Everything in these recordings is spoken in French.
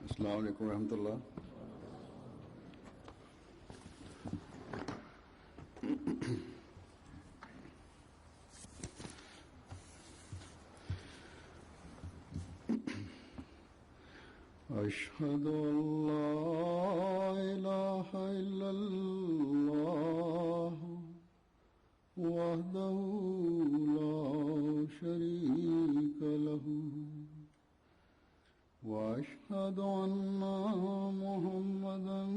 अस्सलाम वालेकुम रहमतुल्लाह। अशहदु अल्ला इलाहा इल्लल्लाह वहदहु ला शरीका लहू वअशहदु अन्ना मुहम्मदन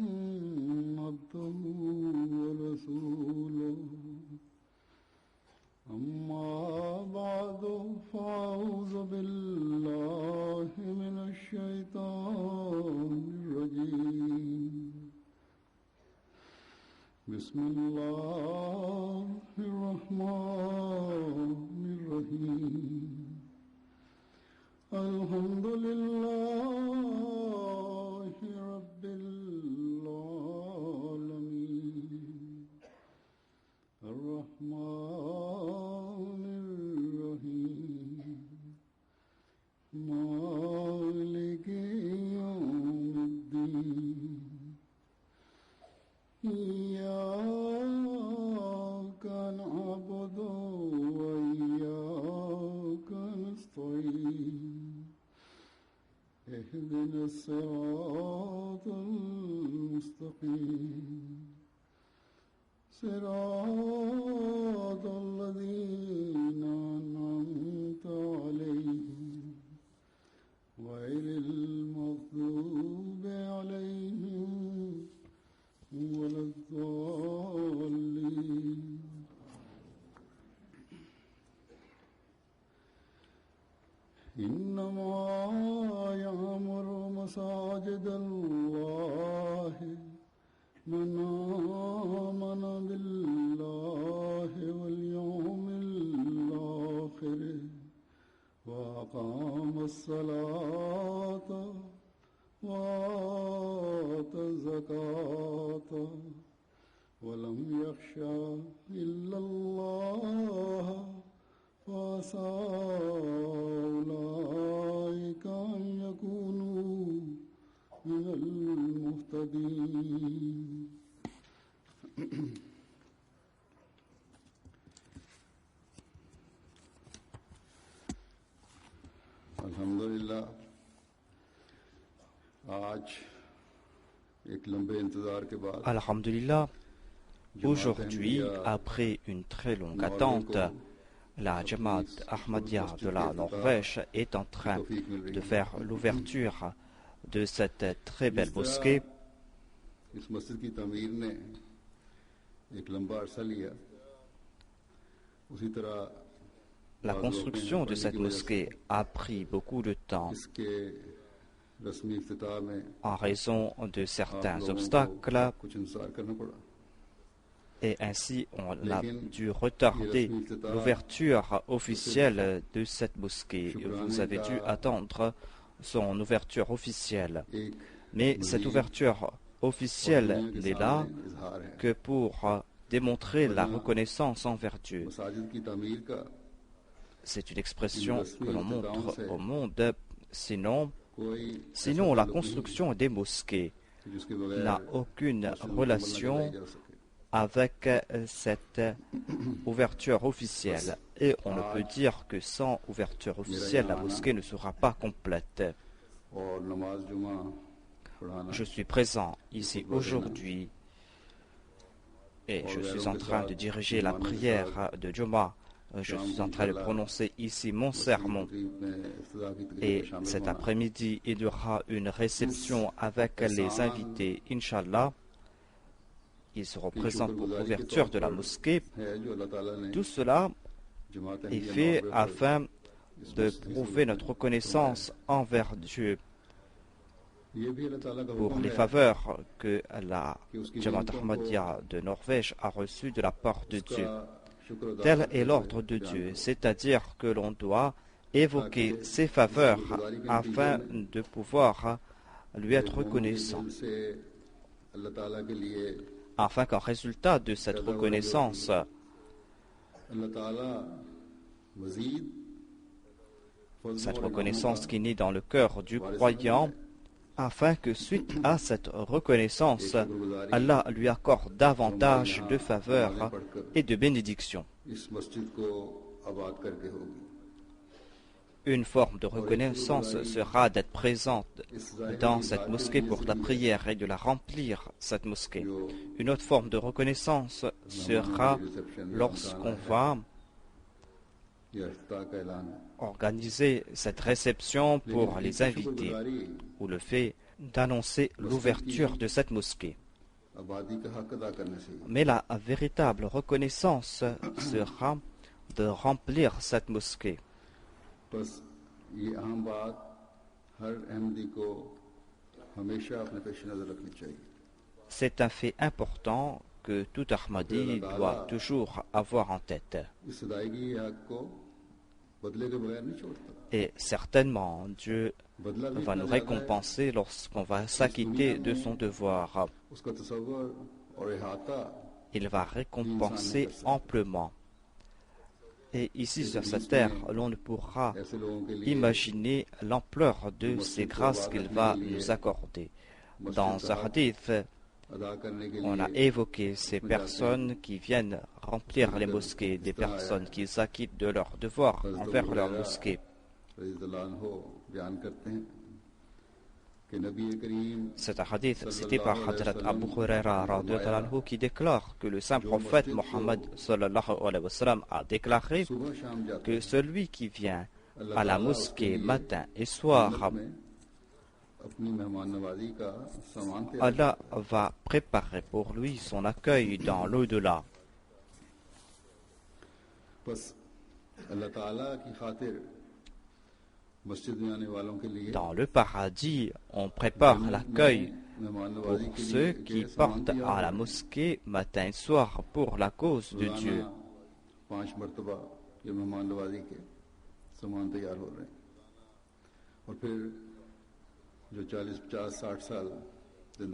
अब्दुहु व रसूलुहु अम्मा बअदु फ़अऊज़ु बिल्लाहि मिनश शैतानिर रजीम बिस्मिल्लाहिर रहमानिर रहीम अल्हम्दुलिल्लाहि रब्बिल आलमीन अर्रहमानिर रहीम मालिकि यौमिद्दीन इय्याका नअबुदु व इय्याका नस्तईन اهدنا الصراط المستقيم صراط الذين أنعمت عليهم غير المغضوب عليهم ولا الضالين إنما يعمر مساجد الله من آمن بالله واليوم الآخر وأقام الصلاة وآتى الزكاة ولم يخش إلا الله فعسى أولئك أن يكونوا من المهتدين अल्हम्दुलिल्लाह आज एक लंबे इंतजार के बाद Alhamdulillah, aujourd'hui, après une très longue attente, la Jamaat Ahmadiyya de la Norvège est en train de faire l'ouverture de cette très belle mosquée. इस मस्जिद की तामीर ने एक लंबा अरसा लिया उसी तरह La construction de cette mosquée a pris beaucoup de temps इसके रस्मी इफ्तिताह में en raison de certains obstacles कुछ इंतजार करना पड़ा et ainsi on a dû retarder l'ouverture officielle de cette mosquée. Vous avez dû attendre son ouverture officielle. Mais cette ouverture officielle n'est là que pour démontrer la reconnaissance envers Dieu. C'est une expression que l'on montre au monde. Sinon, la construction des mosquées n'a aucune relation avec cette ouverture officielle. Et on ne peut dire que sans ouverture officielle, la mosquée ne sera pas complète. Je suis présent ici aujourd'hui et je suis en train de diriger la prière de Juma. Je suis en train de prononcer ici mon sermon. Et cet après-midi, il y aura une réception avec les invités, Inch'Allah. Ils seront présents pour l'ouverture de la mosquée. Tout cela est fait afin de prouver notre reconnaissance envers Dieu pour les faveurs que la Jamaat Ahmadiyya de Norvège a reçues de la part de Dieu. Tel est l'ordre de Dieu, c'est-à-dire que l'on doit évoquer ses faveurs afin de pouvoir lui être reconnaissant. Afin qu'en résultat de cette reconnaissance, cette reconnaissance qui naît dans le cœur du croyant, afin que suite à cette reconnaissance, Allah lui accorde davantage de faveurs et de bénédictions. Une forme de reconnaissance sera d'être présente dans cette mosquée pour la prière et de la remplir, cette mosquée. Une autre forme de reconnaissance sera lorsqu'on va organiser cette réception pour les invités ou le fait d'annoncer l'ouverture de cette mosquée. Mais la véritable reconnaissance sera de remplir cette mosquée. C'est un fait important que tout Ahmadi doit toujours avoir en tête. Et certainement, Dieu va nous récompenser lorsqu'on va s'acquitter de son devoir. Il va récompenser amplement. Et ici, sur cette terre, l'on ne pourra imaginer l'ampleur de ces grâces qu'il va nous accorder. Dans un hadith, on a évoqué ces personnes qui viennent remplir les mosquées, des personnes qui s'acquittent de leurs devoirs envers leur mosquée. C'est un hadith cité par Hadrat Abu Huraira qui déclare que le saint prophète Mohammed a déclaré que celui qui vient à la mosquée matin et soir, Allah va préparer pour lui son accueil dans l'au-delà. Dans le paradis, on prépare l'accueil pour ceux qui portent à la mosquée matin et soir pour la cause de Dieu. On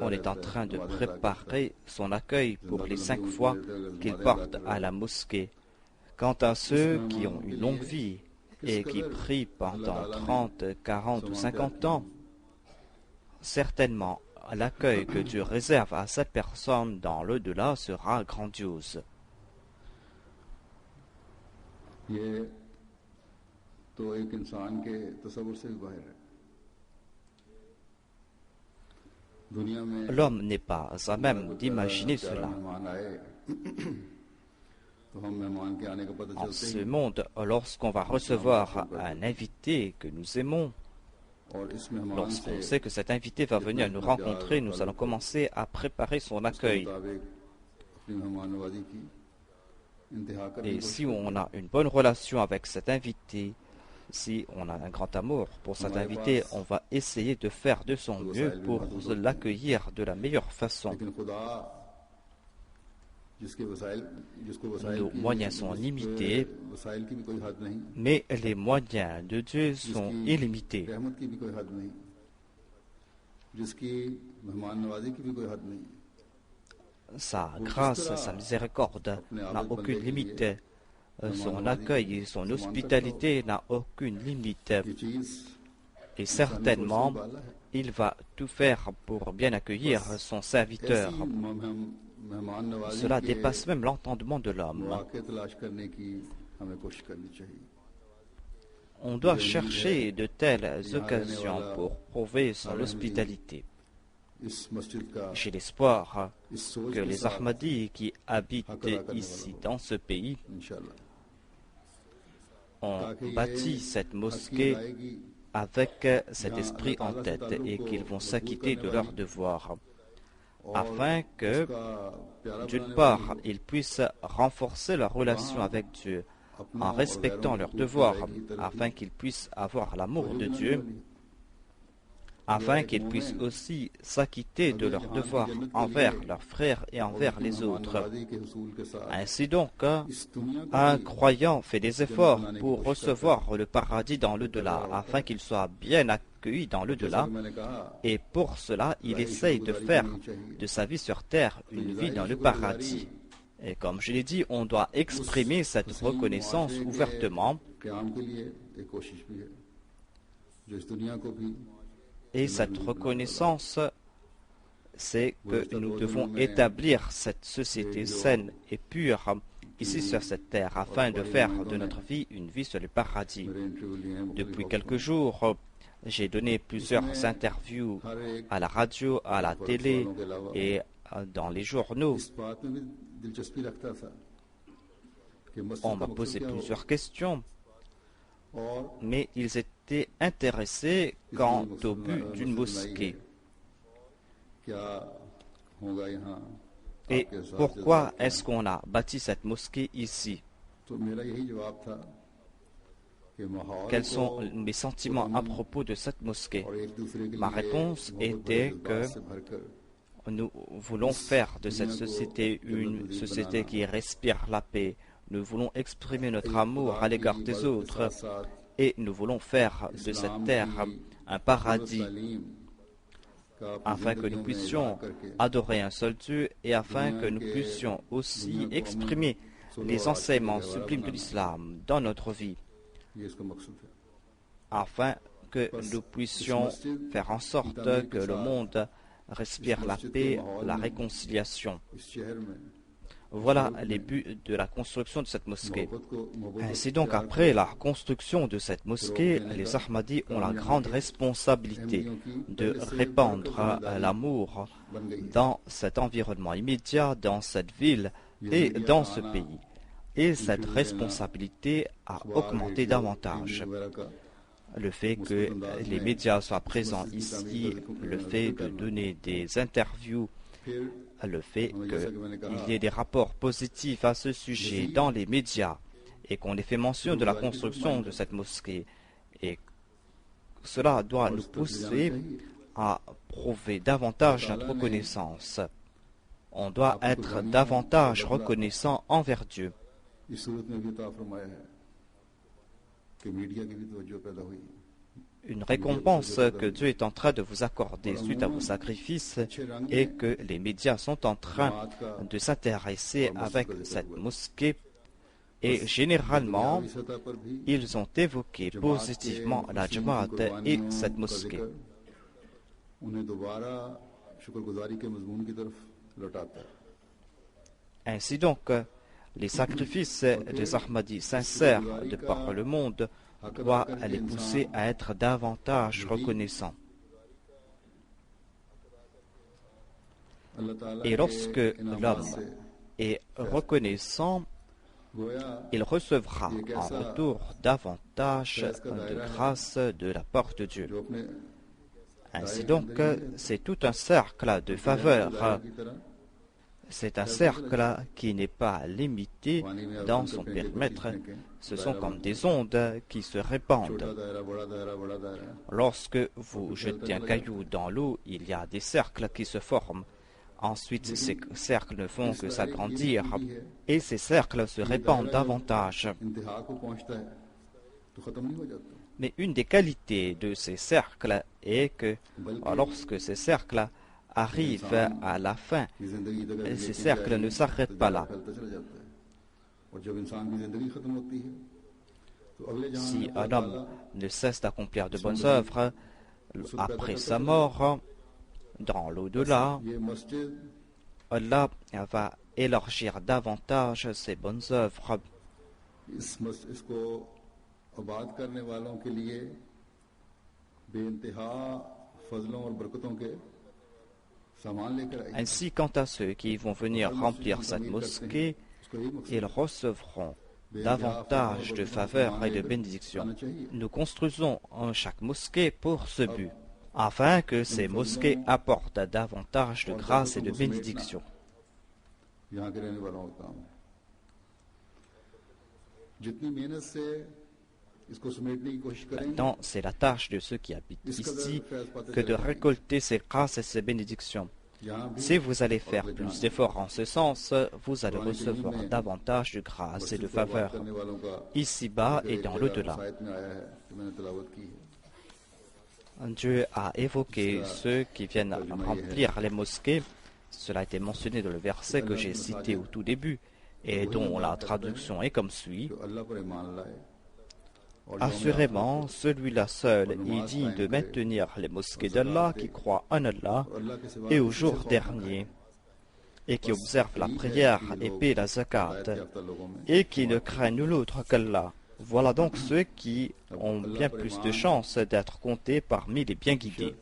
est en train de préparer son accueil pour les 5 fois qu'il porte à la mosquée. Quant à ceux qui ont une longue vie et qui prient pendant 30, 40 ou 50 ans, certainement l'accueil que Dieu réserve à cette personne dans l'au-delà sera grandiose. L'homme n'est pas à même d'imaginer cela. En ce monde, lorsqu'on va recevoir un invité que nous aimons, lorsqu'on sait que cet invité va venir nous rencontrer, nous allons commencer à préparer son accueil. Et si on a une bonne relation avec cet invité, si on a un grand amour pour cet invité, on va essayer de faire de son mieux pour l'accueillir de la meilleure façon. Nos moyens sont limités, mais les moyens de Dieu sont illimités. Sa grâce, sa miséricorde n'a aucune limite. Son accueil et son hospitalité n'a aucune limite. Et certainement, il va tout faire pour bien accueillir son serviteur. Cela dépasse même l'entendement de l'homme. On doit chercher de telles occasions pour prouver son hospitalité. J'ai l'espoir que les Ahmadis qui habitent ici dans ce pays ont bâti cette mosquée avec cet esprit en tête et qu'ils vont s'acquitter de leurs devoirs, afin que, d'une part, ils puissent renforcer leur relation avec Dieu en respectant leurs devoirs, afin qu'ils puissent avoir l'amour de Dieu, afin qu'ils puissent aussi s'acquitter de leurs devoirs envers leurs frères et envers les autres. Ainsi donc, un croyant fait des efforts pour recevoir le paradis dans l'au-delà, afin qu'il soit bien accueilli dans l'au-delà, et pour cela, il essaye de faire de sa vie sur terre une vie dans le paradis. Et comme je l'ai dit, on doit exprimer cette reconnaissance ouvertement, Et cette reconnaissance, c'est que nous devons établir cette société saine et pure ici sur cette terre afin de faire de notre vie une vie sur le paradis. Depuis quelques jours, j'ai donné plusieurs interviews à la radio, à la télé et dans les journaux. On m'a posé plusieurs questions, mais ils étaient intéressés quant au but d'une mosquée. Et pourquoi est-ce qu'on a bâti cette mosquée ici? Quels sont mes sentiments à propos de cette mosquée? Ma réponse était que nous voulons faire de cette société une société qui respire la paix. Nous voulons exprimer notre amour à l'égard des autres et nous voulons faire de cette terre un paradis afin que nous puissions adorer un seul Dieu et afin que nous puissions aussi exprimer les enseignements sublimes de l'islam dans notre vie, afin que nous puissions faire en sorte que le monde respire la paix, la réconciliation. Voilà les buts de la construction de cette mosquée. Ainsi donc, après la construction de cette mosquée, les Ahmadis ont la grande responsabilité de répandre l'amour dans cet environnement immédiat, dans cette ville et dans ce pays. Et cette responsabilité a augmenté davantage. Le fait que les médias soient présents ici, le fait de donner des interviews, le fait qu'il y ait des rapports positifs à ce sujet dans les médias et qu'on ait fait mention de la construction de cette mosquée. Et cela doit nous pousser à prouver davantage notre reconnaissance. On doit être davantage reconnaissant envers Dieu. Une récompense que Dieu est en train de vous accorder suite à vos sacrifices et que les médias sont en train de s'intéresser avec cette mosquée. Et généralement, ils ont évoqué positivement la Jamaat et cette mosquée. Ainsi donc, les sacrifices des Ahmadis sincères de par le monde doit les pousser à être davantage reconnaissants. Et lorsque l'homme est reconnaissant, il recevra en retour davantage de grâce de la part de Dieu. Ainsi donc, c'est tout un cercle de faveurs. C'est un cercle qui n'est pas limité dans son périmètre. Ce sont comme des ondes qui se répandent. Lorsque vous jetez un caillou dans l'eau, il y a des cercles qui se forment. Ensuite, ces cercles ne font que s'agrandir et ces cercles se répandent davantage. Mais une des qualités de ces cercles est que lorsque ces cercles arrivent à la fin, ces cercles ne s'arrêtent pas là. Si un homme ne cesse d'accomplir de bonnes œuvres, après sa mort, dans l'au-delà, Allah va élargir davantage ses bonnes œuvres. Ainsi, quant à ceux qui vont venir remplir cette mosquée, ils recevront davantage de faveurs et de bénédictions. Nous construisons chaque mosquée pour ce but, afin que ces mosquées apportent davantage de grâce et de bénédictions. Maintenant, c'est la tâche de ceux qui habitent ici que de récolter ces grâces et ces bénédictions. Si vous allez faire plus d'efforts en ce sens, vous allez recevoir davantage de grâces et de faveurs, ici-bas et dans l'au-delà. Dieu a évoqué ceux qui viennent remplir les mosquées. Cela a été mentionné dans le verset que j'ai cité au tout début et dont la traduction est comme suit. Assurément, celui-là seul est digne de maintenir les mosquées d'Allah qui croient en Allah et au jour dernier, et qui observe la prière et paie la zakat, et qui ne craint nul autre qu'Allah. Voilà donc ceux qui ont bien plus de chances d'être comptés parmi les bien guidés.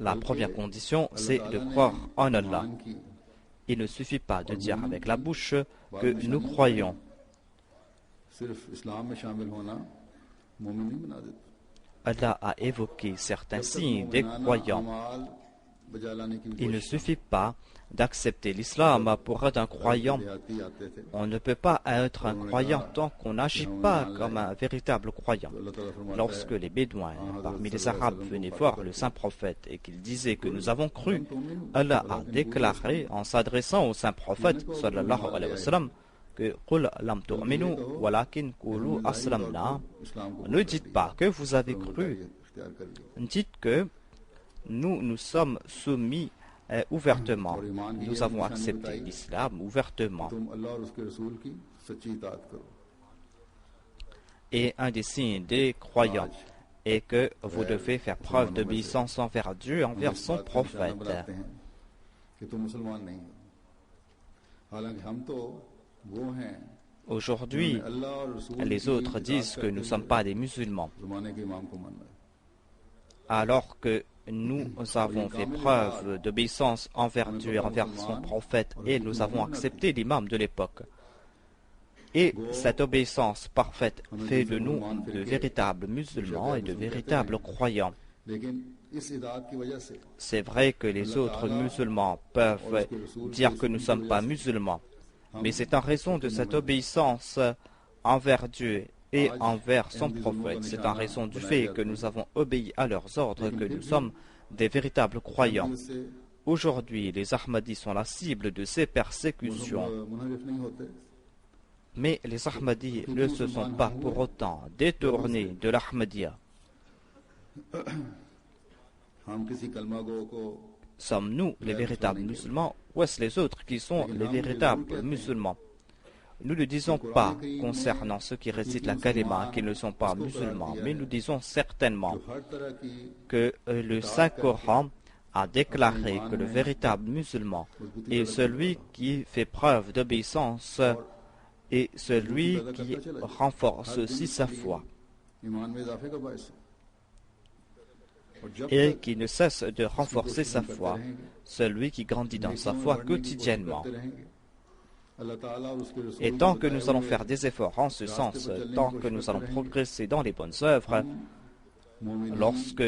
La première condition, c'est de croire en Allah. Il ne suffit pas de dire avec la bouche que nous croyons. Allah a évoqué certains signes des croyants. Il ne suffit pas d'accepter l'islam pour être un croyant. On ne peut pas être un croyant tant qu'on n'agit pas comme un véritable croyant. Lorsque les Bédouins parmi les Arabes venaient voir le saint prophète et qu'ils disaient que nous avons cru, Allah a déclaré en s'adressant au saint prophète sallallahu alayhi wa sallam que قُلْ لَمْ تُؤْمِنُوا وَلَكِنْ قُولُوا أَسْلَمْنَا. Ne dites pas que vous avez cru, dites que nous nous sommes soumis ouvertement. Nous avons accepté l'islam ouvertement. Et un des signes des croyants est que vous devez faire preuve d'obéissance envers Dieu et envers son prophète. Aujourd'hui, les autres disent que nous ne sommes pas des musulmans, alors que nous avons fait preuve d'obéissance envers Dieu et envers son prophète et nous avons accepté l'imam de l'époque. Et cette obéissance parfaite fait de nous de véritables musulmans et de véritables croyants. C'est vrai que les autres musulmans peuvent dire que nous ne sommes pas musulmans, mais c'est en raison de cette obéissance envers Dieu et envers son prophète. C'est en raison du fait que nous avons obéi à leurs ordres que nous sommes des véritables croyants. Aujourd'hui, les Ahmadis sont la cible de ces persécutions. Mais les Ahmadis ne se sont pas pour autant détournés de l'Ahmadiyya. Sommes-nous les véritables musulmans ou est-ce les autres qui sont les véritables musulmans? Nous ne disons pas concernant ceux qui récitent la kalima qu'ils ne sont pas musulmans, mais nous disons certainement que le Saint-Coran a déclaré que le véritable musulman est celui qui fait preuve d'obéissance et celui qui renforce aussi sa foi et qui ne cesse de renforcer sa foi, celui qui grandit dans sa foi quotidiennement. Et tant que nous allons faire des efforts en ce sens, tant que nous allons progresser dans les bonnes œuvres, lorsque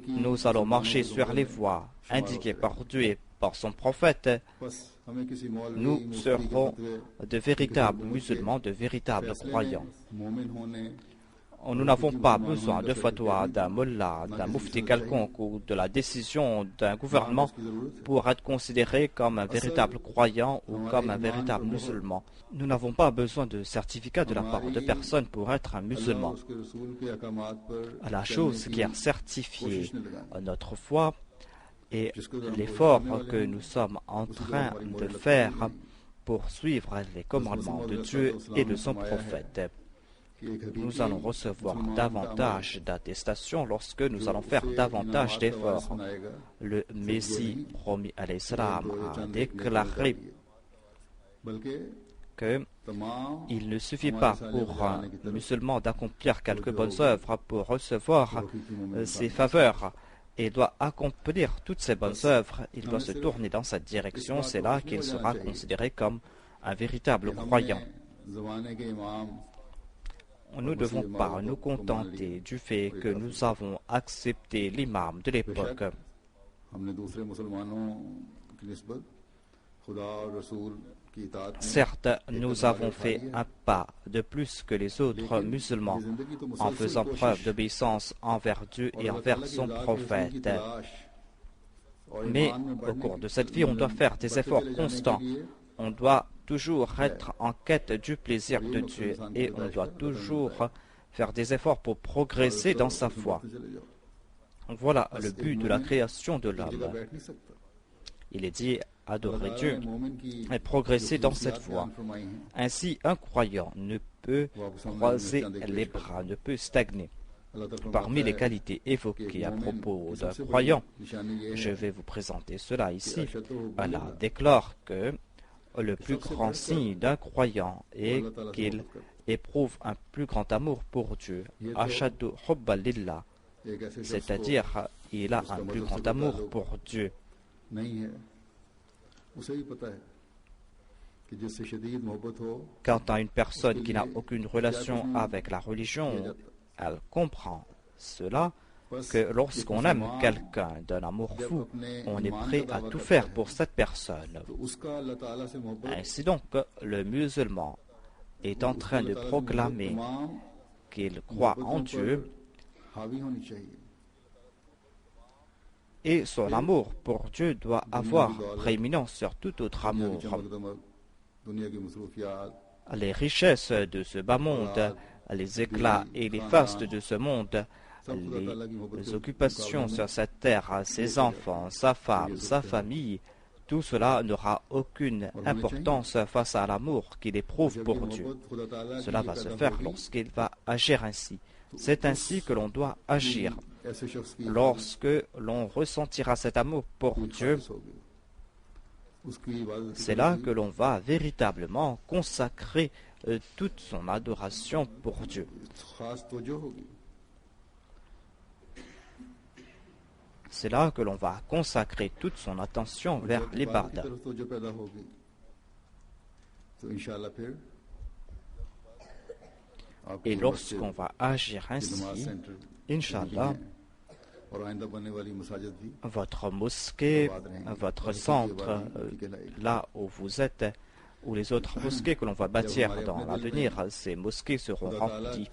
nous allons marcher sur les voies indiquées par Dieu et par son prophète, nous serons de véritables musulmans, de véritables croyants. Nous n'avons pas besoin de fatwa d'un mullah, d'un mufti quelconque ou de la décision d'un gouvernement pour être considéré comme un véritable croyant ou comme un véritable musulman. Nous n'avons pas besoin de certificat de la part de personne pour être un musulman. La chose qui a certifié notre foi est l'effort que nous sommes en train de faire pour suivre les commandements de Dieu et de son prophète. Nous allons recevoir davantage d'attestations lorsque nous allons faire davantage d'efforts. Le Messie promis à l'Islam a déclaré qu'il ne suffit pas pour un musulman d'accomplir quelques bonnes œuvres pour recevoir ses faveurs. Il doit accomplir toutes ces bonnes œuvres, il doit se tourner dans cette direction, c'est là qu'il sera considéré comme un véritable croyant. Nous ne devons pas nous contenter du fait que nous avons accepté l'imam de l'époque. Certes, nous avons fait un pas de plus que les autres musulmans en faisant preuve d'obéissance envers Dieu et envers son prophète. Mais au cours de cette vie, on doit faire des efforts constants. On doit toujours être en quête du plaisir de Dieu et on doit toujours faire des efforts pour progresser dans sa foi. Voilà le but de la création de l'homme. Il est dit adorer Dieu et progresser dans cette voie. Ainsi, un croyant ne peut croiser les bras, ne peut stagner. Parmi les qualités évoquées à propos d'un croyant, je vais vous présenter cela ici. Allah déclare que le plus grand signe d'un croyant est qu'il éprouve un plus grand amour pour Dieu, ashaddu hubban lillah, c'est-à-dire il a un plus grand amour pour Dieu. Quant à une personne qui n'a aucune relation avec la religion, elle comprend cela, que lorsqu'on aime quelqu'un d'un amour fou, on est prêt à tout faire pour cette personne. Ainsi donc, le musulman est en train de proclamer qu'il croit en Dieu et son amour pour Dieu doit avoir prééminence sur tout autre amour. Les richesses de ce bas monde, les éclats et les fastes de ce monde, les occupations sur cette terre, ses enfants, sa femme, sa famille, tout cela n'aura aucune importance face à l'amour qu'il éprouve pour Dieu. Cela va se faire lorsqu'il va agir ainsi. C'est ainsi que l'on doit agir. Lorsque l'on ressentira cet amour pour Dieu, c'est là que l'on va véritablement consacrer toute son adoration pour Dieu. C'est là que l'on va consacrer toute son attention vers l'ibadah. Et lorsqu'on va agir ainsi, Inch'Allah, votre mosquée, votre centre, là où vous êtes, ou les autres mosquées que l'on va bâtir dans l'avenir, ces mosquées seront remplies.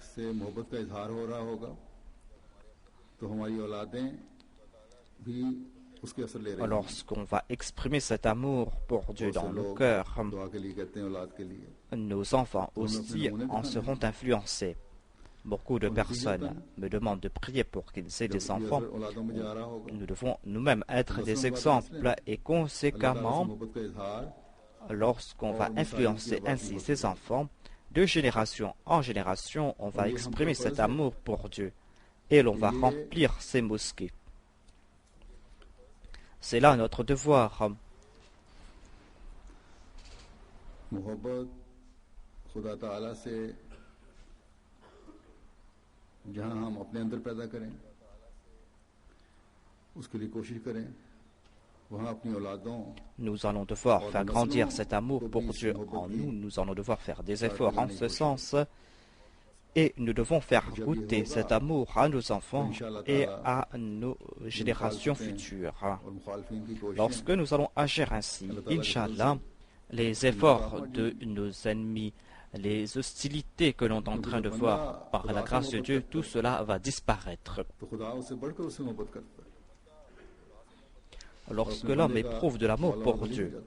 Lorsqu'on va exprimer cet amour pour Dieu dans nos cœurs, nos enfants aussi en seront influencés. Beaucoup de personnes me demandent de prier pour qu'ils aient des enfants. Nous devons nous-mêmes être des exemples et conséquemment, lorsqu'on va influencer ainsi ces enfants, de génération en génération, on va exprimer cet amour pour Dieu et l'on va remplir ces mosquées. C'est là notre devoir. Nous allons devoir faire grandir cet amour pour Dieu en nous. Nous allons devoir faire des efforts en ce sens. Et nous devons faire goûter cet amour à nos enfants et à nos générations futures. Lorsque nous allons agir ainsi, Inch'Allah, les efforts de nos ennemis, les hostilités que l'on est en train de voir par la grâce de Dieu, tout cela va disparaître. Lorsque l'homme éprouve de l'amour pour Dieu,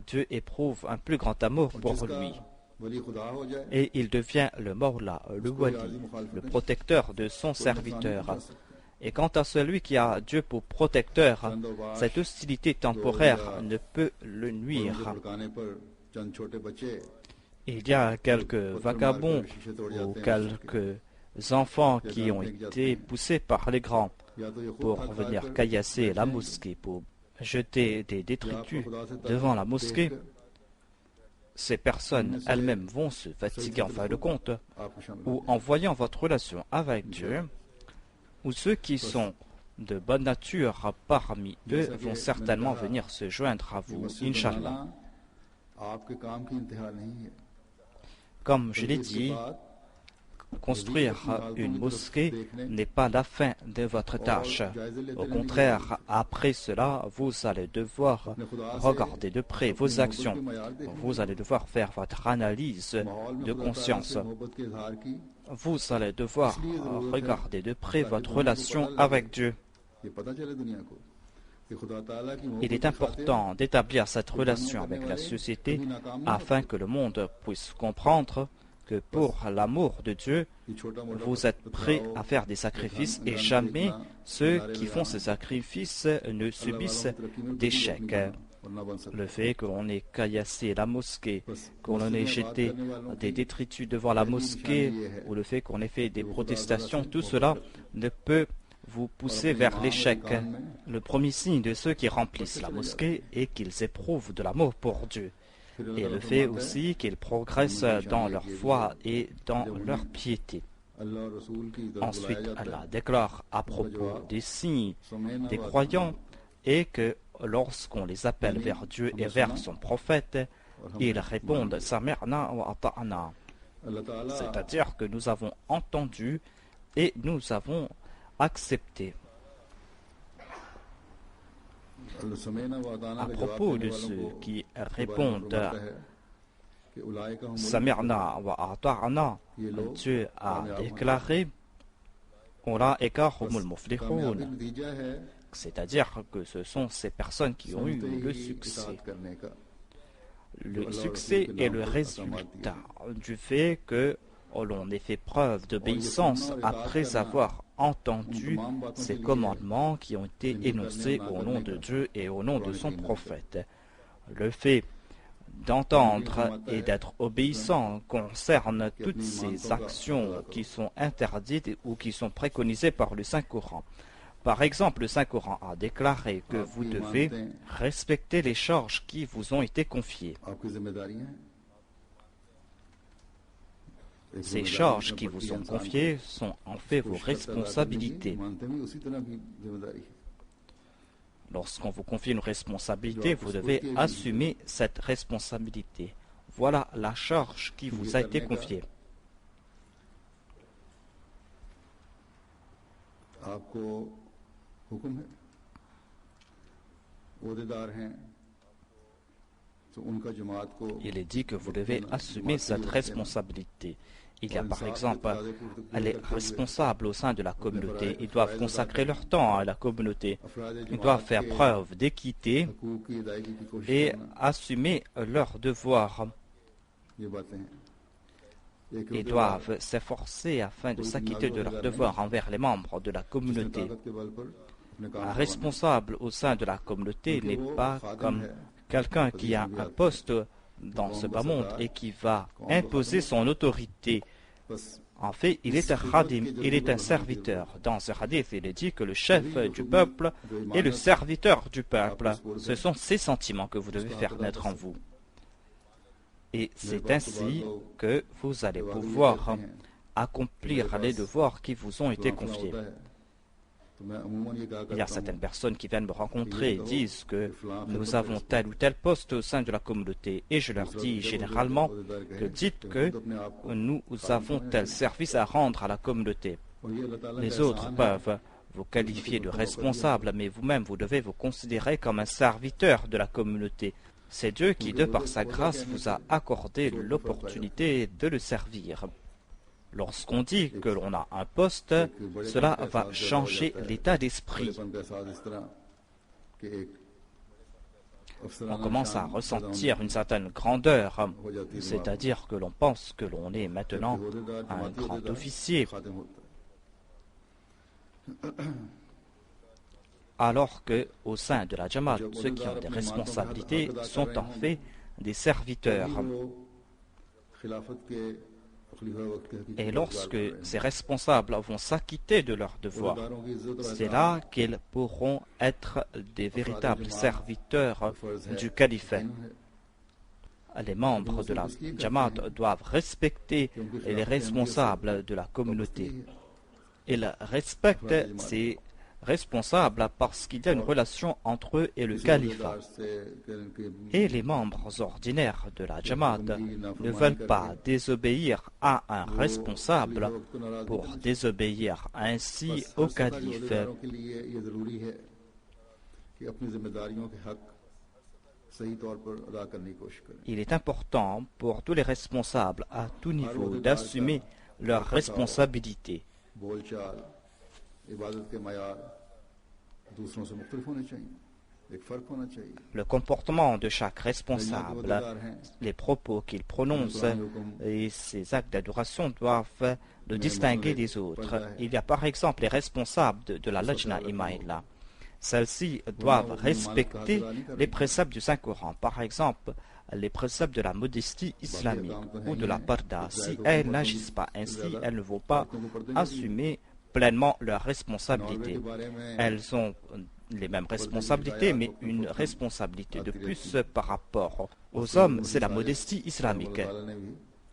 Dieu éprouve un plus grand amour pour lui. Et il devient le Mawla, le Wali, le protecteur de son serviteur. Et quant à celui qui a Dieu pour protecteur, cette hostilité temporaire ne peut le nuire. Il y a quelques vagabonds ou quelques enfants qui ont été poussés par les grands pour venir caillasser la mosquée, pour jeter des détritus devant la mosquée. Ces personnes elles-mêmes vont se fatiguer en fin de compte, ou en voyant votre relation avec Dieu, ou ceux qui sont de bonne nature parmi eux vont certainement venir se joindre à vous, Inch'Allah. Comme je l'ai dit, construire une mosquée n'est pas la fin de votre tâche. Au contraire, après cela, vous allez devoir regarder de près vos actions. Vous allez devoir faire votre analyse de conscience. Vous allez devoir regarder de près votre relation avec Dieu. Il est important d'établir cette relation avec la société afin que le monde puisse comprendre que pour l'amour de Dieu, vous êtes prêts à faire des sacrifices et jamais ceux qui font ces sacrifices ne subissent d'échecs. le fait que l'on ait caillassé la mosquée, qu'on ait jeté des détritus devant la mosquée, ou le fait qu'on ait fait des protestations, tout cela ne peut vous pousser vers l'échec. Le premier signe de ceux qui remplissent la mosquée est qu'ils éprouvent de l'amour pour Dieu. Et le fait aussi qu'ils progressent dans leur foi et dans leur piété. Ensuite, Allah déclare à propos des signes des croyants et que lorsqu'on les appelle vers Dieu et vers son prophète, ils répondent Sami'na wa ata'na, c'est-à-dire que nous avons entendu et nous avons accepté. À propos de ceux qui répondent Sami'na wa ata'na, Dieu a déclaré Ulaika humul muflihun, c'est-à-dire que ce sont ces personnes qui ont eu le succès. Le succès est le résultat du fait que l'on ait fait preuve d'obéissance après avoir entendu ces commandements qui ont été énoncés au nom de Dieu et au nom de son prophète. Le fait d'entendre et d'être obéissant concerne toutes ces actions qui sont interdites ou qui sont préconisées par le Saint-Coran. Par exemple, le Saint-Coran a déclaré que vous devez respecter les charges qui vous ont été confiées. Ces charges qui vous sont confiées sont en fait vos responsabilités. Lorsqu'on vous confie une responsabilité, vous devez assumer cette responsabilité. Voilà la charge qui vous a été confiée. Il est dit que vous devez assumer cette responsabilité. Il y a par exemple les responsables au sein de la communauté. Ils doivent consacrer leur temps à la communauté. Ils doivent faire preuve d'équité et assumer leurs devoirs. Ils doivent s'efforcer afin de s'acquitter de leurs devoirs envers les membres de la communauté. Un responsable au sein de la communauté n'est pas comme quelqu'un qui a un poste dans ce bas monde et qui va imposer son autorité. En fait, il est un khadim, il est un serviteur. Dans ce hadith, il est dit que le chef du peuple est le serviteur du peuple. Ce sont ces sentiments que vous devez faire naître en vous. Et c'est ainsi que vous allez pouvoir accomplir les devoirs qui vous ont été confiés. Il y a certaines personnes qui viennent me rencontrer et disent que nous avons tel ou tel poste au sein de la communauté. Et je leur dis généralement que dites que nous avons tel service à rendre à la communauté. Les autres peuvent vous qualifier de responsable, mais vous-même vous devez vous considérer comme un serviteur de la communauté. C'est Dieu qui, de par sa grâce, vous a accordé l'opportunité de le servir. Lorsqu'on dit que l'on a un poste, cela va changer l'état d'esprit. On commence à ressentir une certaine grandeur, c'est-à-dire que l'on pense que l'on est maintenant un grand officier. Alors que, au sein de la Jamaat, ceux qui ont des responsabilités sont en fait des serviteurs. Et lorsque ces responsables vont s'acquitter de leurs devoirs, c'est là qu'ils pourront être des véritables serviteurs du califat. Les membres de la Jamaat doivent respecter les responsables de la communauté. Ils respectent ces responsables parce qu'il y a une relation entre eux et le califat. Et les membres ordinaires de la Jamaat ne veulent pas désobéir à un responsable pour désobéir ainsi au calife. Il est important pour tous les responsables à tout niveau d'assumer leurs responsabilités. Le comportement de chaque responsable, les propos qu'il prononce et ses actes d'adoration doivent le distinguer des autres. Il y a par exemple les responsables de la Lajna Imaïla. celles-ci doivent respecter les préceptes du Saint-Coran. Par exemple, les préceptes de la modestie islamique ou de la parda. Si elles n'agissent pas ainsi, elles ne vont pas assumer pleinement leurs responsabilités. Elles ont les mêmes responsabilités, mais une responsabilité de plus par rapport aux hommes, c'est la modestie islamique.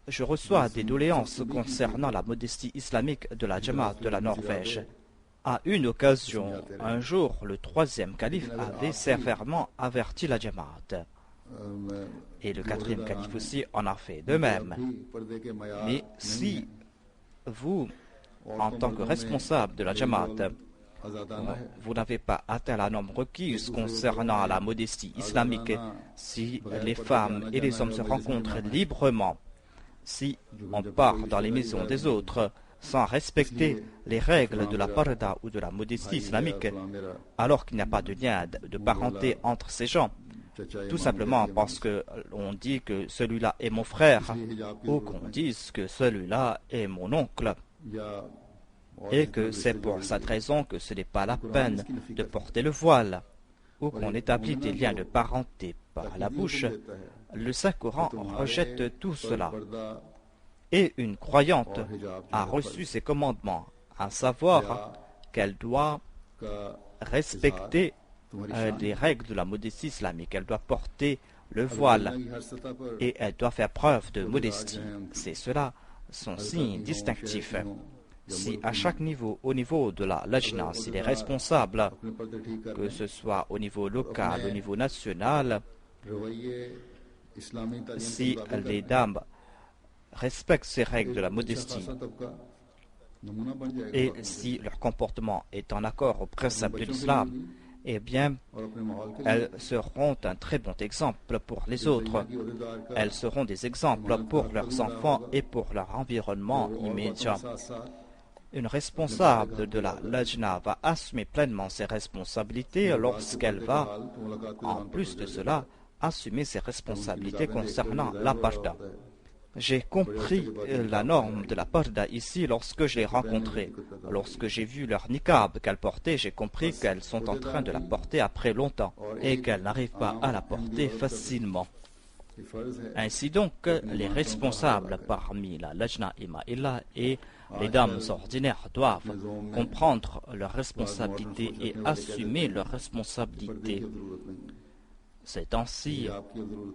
Je reçois des doléances concernant la modestie islamique de la Jamaat de la Norvège. À une occasion, un jour, le troisième calife avait sévèrement averti la Jamaat. Et le quatrième calife aussi en a fait de même. Mais si vous, en tant que responsable de la Jamaat, vous n'avez pas atteint la norme requise concernant la modestie islamique, si les femmes et les hommes se rencontrent librement, si on part dans les maisons des autres sans respecter les règles de la parda ou de la modestie islamique, alors qu'il n'y a pas de lien de parenté entre ces gens, tout simplement parce qu'on dit que celui-là est mon frère ou qu'on dise que celui-là est mon oncle, et que c'est pour cette raison que ce n'est pas la peine de porter le voile, ou qu'on établit des liens de parenté par la bouche, le Saint-Coran rejette tout cela. Et une croyante a reçu ces commandements, à savoir qu'elle doit respecter les règles de la modestie islamique, elle doit porter le voile et elle doit faire preuve de modestie. C'est cela son signe distinctif. Si à chaque niveau, au niveau de la lajna, si les responsables, que ce soit au niveau local, au niveau national, si les dames respectent ces règles de la modestie et si leur comportement est en accord aux préceptes de l'islam, eh bien, elles seront un très bon exemple pour les autres. Elles seront des exemples pour leurs enfants et pour leur environnement immédiat. Une responsable de la lajna va assumer pleinement ses responsabilités lorsqu'elle va, en plus de cela, assumer ses responsabilités concernant la parda. J'ai compris la norme de la parda ici lorsque je l'ai rencontrée. Lorsque j'ai vu leur niqab qu'elles portaient, j'ai compris qu'elles sont en train de la porter après longtemps et qu'elles n'arrivent pas à la porter facilement. Ainsi donc, les responsables parmi la lajna ima'illah et les dames ordinaires doivent comprendre leurs responsabilités et assumer leurs responsabilités. Ces temps-ci,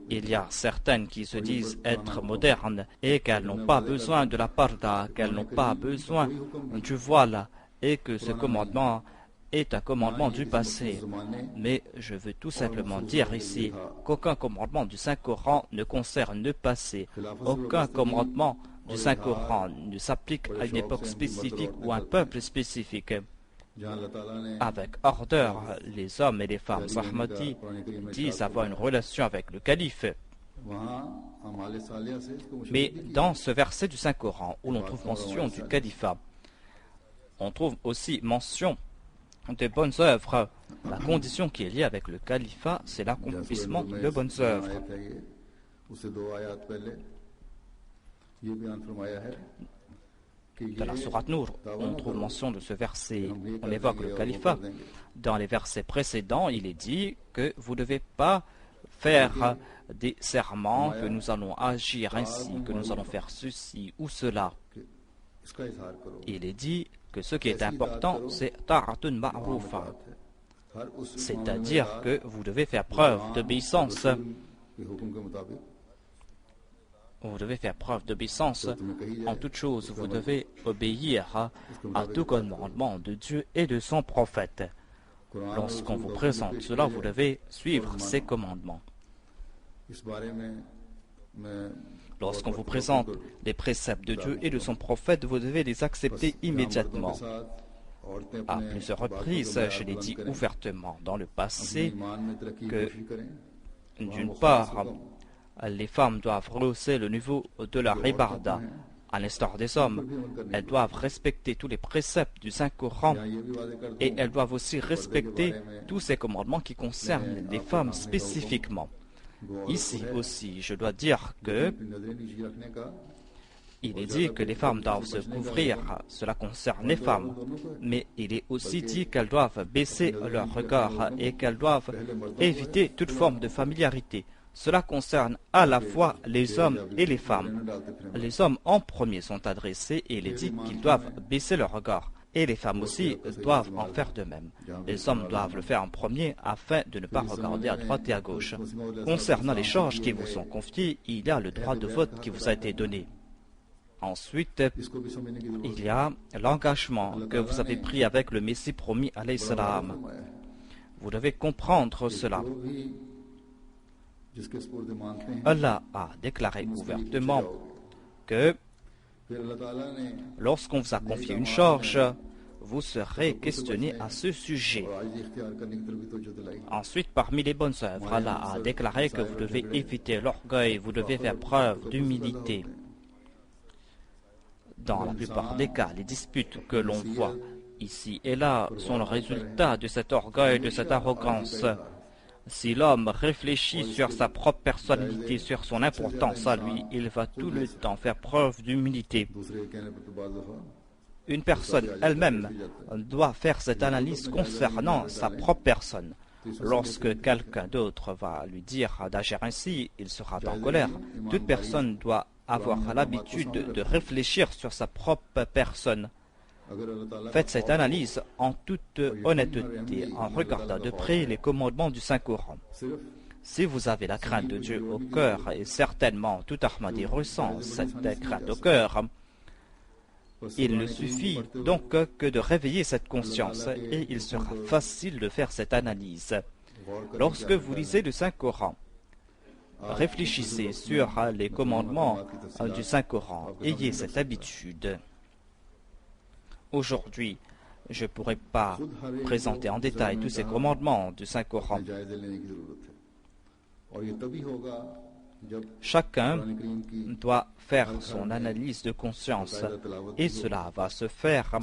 il y a certaines qui se disent être modernes et qu'elles n'ont pas besoin de la parda, qu'elles n'ont pas besoin du voile et que ce commandement est un commandement du passé. Mais je veux tout simplement dire ici qu'aucun commandement du Saint-Coran ne concerne le passé. Aucun commandement du Saint-Coran ne s'applique à une époque spécifique ou à un peuple spécifique. Avec ardeur, les hommes et les femmes Ahmadis disent avoir une relation avec le calife. Mais dans ce verset du Saint-Coran, où l'on trouve mention du califat, on trouve aussi mention des bonnes œuvres. La condition qui est liée avec le califat, c'est l'accomplissement de bonnes œuvres. Dans la sourate Nour, on trouve mention de ce verset, on évoque le califat. Dans les versets précédents, il est dit que vous ne devez pas faire des serments, que nous allons agir ainsi, que nous allons faire ceci ou cela. Il est dit que ce qui est important, c'est ta'atun ma'rufa, c'est-à-dire que vous devez faire preuve d'obéissance. Vous devez faire preuve d'obéissance en toute chose. Vous devez obéir à tout commandement de Dieu et de son prophète. Lorsqu'on vous présente cela, vous devez suivre ces commandements. Lorsqu'on vous présente les préceptes de Dieu et de son prophète, vous devez les accepter immédiatement. À plusieurs reprises, je l'ai dit ouvertement dans le passé que, d'une part, les femmes doivent rehausser le niveau de leur ibarda. À l'instar des hommes, elles doivent respecter tous les préceptes du Saint-Coran et elles doivent aussi respecter tous ces commandements qui concernent les femmes spécifiquement. Ici aussi, je dois dire que il est dit que les femmes doivent se couvrir, cela concerne les femmes, mais il est aussi dit qu'elles doivent baisser leur regard et qu'elles doivent éviter toute forme de familiarité. Cela concerne à la fois les hommes et les femmes. Les hommes en premier sont adressés et il est dit qu'ils doivent baisser leur regard. Et les femmes aussi doivent en faire de même. Les hommes doivent le faire en premier afin de ne pas regarder à droite et à gauche. Concernant les charges qui vous sont confiées, il y a le droit de vote qui vous a été donné. Ensuite, il y a l'engagement que vous avez pris avec le Messie promis alayhi salam. Vous devez comprendre cela. Allah a déclaré ouvertement que lorsqu'on vous a confié une charge, vous serez questionné à ce sujet. Ensuite, parmi les bonnes œuvres, Allah a déclaré que vous devez éviter l'orgueil, vous devez faire preuve d'humilité. Dans la plupart des cas, les disputes que l'on voit ici et là sont le résultat de cet orgueil, de cette arrogance. Si l'homme réfléchit sur sa propre personnalité, sur son importance à lui, il va tout le temps faire preuve d'humilité. Une personne elle-même doit faire cette analyse concernant sa propre personne. Lorsque quelqu'un d'autre va lui dire d'agir ainsi, il sera en colère. Toute personne doit avoir l'habitude de réfléchir sur sa propre personne. Faites cette analyse en toute honnêteté, en regardant de près les commandements du Saint-Coran. Si vous avez la crainte de Dieu au cœur, et certainement tout Ahmadi ressent cette crainte au cœur, il ne suffit donc que de réveiller cette conscience et il sera facile de faire cette analyse. Lorsque vous lisez le Saint-Coran, réfléchissez sur les commandements du Saint-Coran. Ayez cette habitude. Aujourd'hui, je ne pourrais pas présenter en détail tous ces commandements du Saint-Coran. Chacun doit faire son analyse de conscience et cela va se faire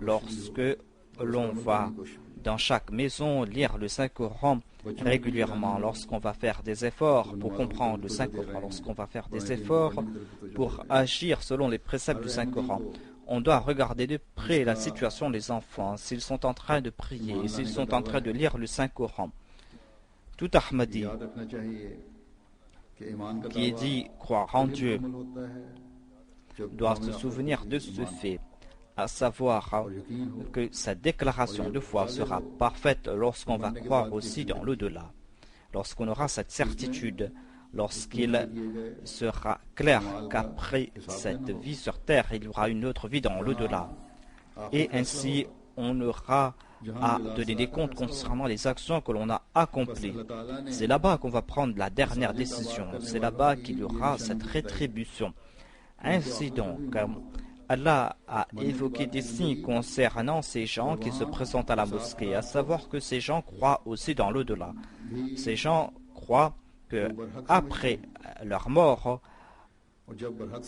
lorsque l'on va dans chaque maison lire le Saint-Coran régulièrement, lorsqu'on va faire des efforts pour comprendre le Saint-Coran, lorsqu'on va faire des efforts pour agir selon les préceptes du Saint-Coran. On doit regarder de près la situation des enfants, s'ils sont en train de prier, s'ils sont en train de lire le Saint-Coran. Tout Ahmadi qui dit croire en Dieu doit se souvenir de ce fait, à savoir que sa déclaration de foi sera parfaite lorsqu'on va croire aussi dans l'au-delà, lorsqu'on aura cette certitude, lorsqu'il sera clair qu'après cette vie sur terre, il y aura une autre vie dans l'au-delà. Et ainsi, on aura à donner des comptes concernant les actions que l'on a accomplies. C'est là-bas qu'on va prendre la dernière décision. C'est là-bas qu'il y aura cette rétribution. Ainsi donc, Allah a évoqué des signes concernant ces gens qui se présentent à la mosquée, à savoir que ces gens croient aussi dans l'au-delà. Ces gens croient que après leur mort,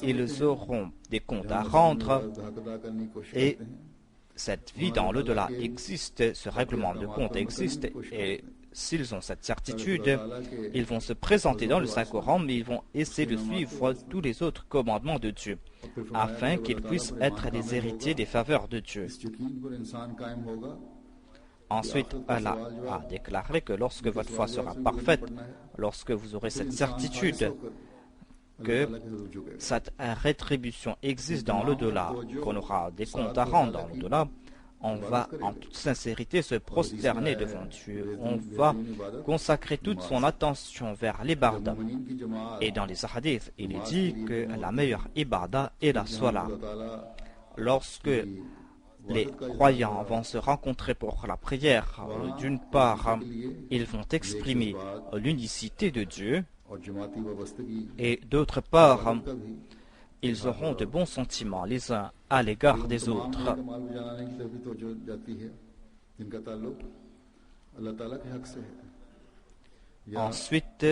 ils auront des comptes à rendre et cette vie dans l'au-delà existe, ce règlement de compte existe et s'ils ont cette certitude, ils vont se présenter dans le Saint-Coran mais ils vont essayer de suivre tous les autres commandements de Dieu afin qu'ils puissent être les héritiers des faveurs de Dieu. Ensuite, Allah a déclaré que lorsque votre foi sera parfaite, lorsque vous aurez cette certitude que cette rétribution existe dans l'au-delà, qu'on aura des comptes à rendre dans l'au-delà, on va en toute sincérité se prosterner devant Dieu. On va consacrer toute son attention vers l'ibadah. Et dans les hadiths, il est dit que la meilleure ibadah est la salat. Lorsque les croyants vont se rencontrer pour la prière, d'une part, ils vont exprimer l'unicité de Dieu, et d'autre part, ils auront de bons sentiments les uns à l'égard des autres. Ensuite,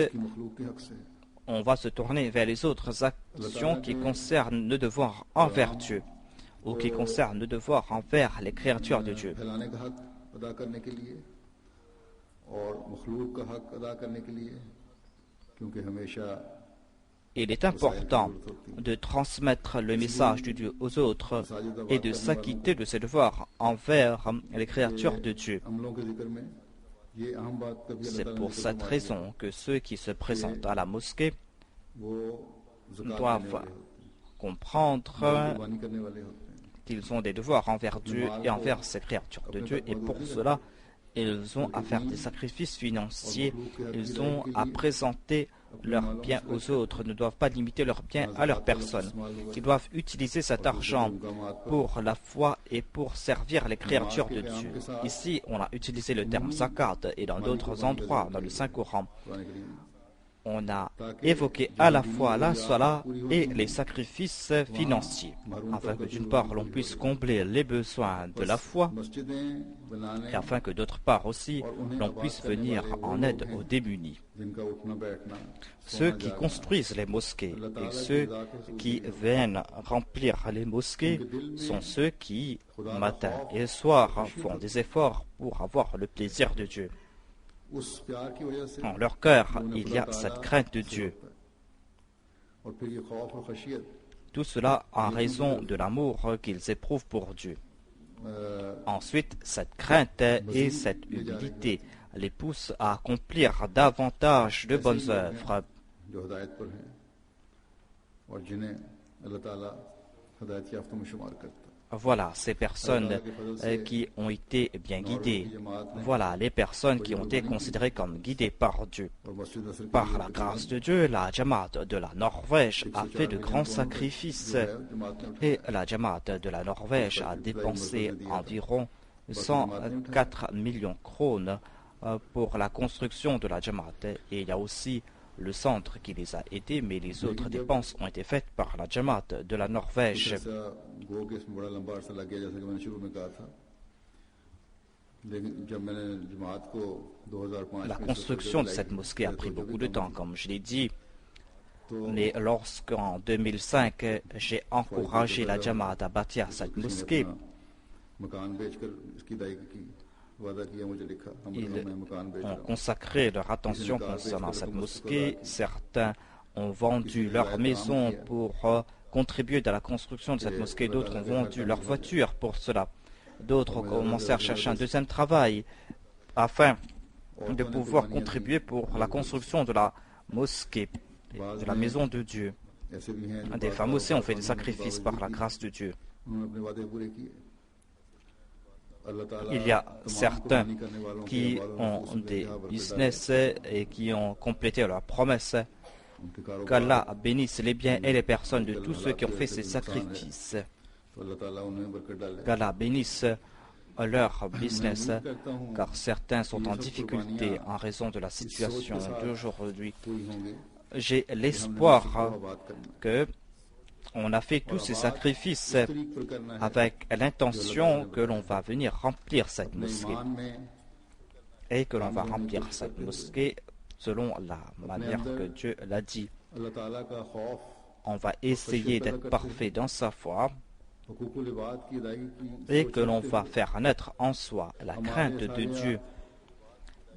on va se tourner vers les autres actions qui concernent le devoir envers Dieu ou qui concernent le devoir envers les créatures de Dieu. il est important de transmettre le message de Dieu aux autres et de s'acquitter de ses devoirs envers les créatures de Dieu. C'est pour cette raison que ceux qui se présentent à la mosquée doivent comprendre qu'ils ont des devoirs envers Dieu et envers ces créatures de Dieu, et pour cela, ils ont à faire des sacrifices financiers, ils ont à présenter leurs biens aux autres, ne doivent pas limiter leurs biens à leur personne. Ils doivent utiliser cet argent pour la foi et pour servir les créatures de Dieu. Ici, on a utilisé le terme zakat, et dans d'autres endroits, dans le Saint-Coran, on a évoqué à la fois la salat et les sacrifices financiers, afin que d'une part l'on puisse combler les besoins de la foi, et afin que d'autre part aussi l'on puisse venir en aide aux démunis. Ceux qui construisent les mosquées et ceux qui viennent remplir les mosquées sont ceux qui, matin et soir, font des efforts pour avoir le plaisir de Dieu. En leur cœur, il y a cette crainte de Dieu. Tout cela en raison de l'amour qu'ils éprouvent pour Dieu. Ensuite, cette crainte et cette humilité les poussent à accomplir davantage de bonnes œuvres. Voilà ces personnes qui ont été bien guidées. Voilà les personnes qui ont été considérées comme guidées par Dieu. Par la grâce de Dieu, la Jamaat de la Norvège a fait de grands sacrifices et la Jamaat de la Norvège a dépensé environ 104 millions de krones pour la construction de la Jamaat. Et il y a aussi le centre qui les a aidés, mais les autres dépenses ont été faites par la Jamaat de la Norvège. La construction de cette mosquée a pris beaucoup de temps, comme je l'ai dit. Mais lorsqu'en 2005, j'ai encouragé la Jamaat à bâtir cette mosquée, ils ont consacré leur attention concernant cette mosquée. Certains ont vendu leur maison pour contribuer à la construction de cette mosquée. D'autres ont vendu leur voiture pour cela. D'autres ont commencé à chercher un deuxième travail afin de pouvoir contribuer pour la construction de la mosquée, de la maison de Dieu. Des femmes aussi ont fait des sacrifices par la grâce de Dieu. Il y a certains qui ont des business et qui ont complété leurs promesses. Qu'Allah bénisse les biens et les personnes de tous ceux qui ont fait ces sacrifices. Qu'Allah bénisse leur business, car certains sont en difficulté en raison de la situation d'aujourd'hui. J'ai l'espoir que on a fait tous ces sacrifices avec l'intention que l'on va venir remplir cette mosquée et que l'on va remplir cette mosquée selon la manière que Dieu l'a dit. On va essayer d'être parfait dans sa foi et que l'on va faire naître en soi la crainte de Dieu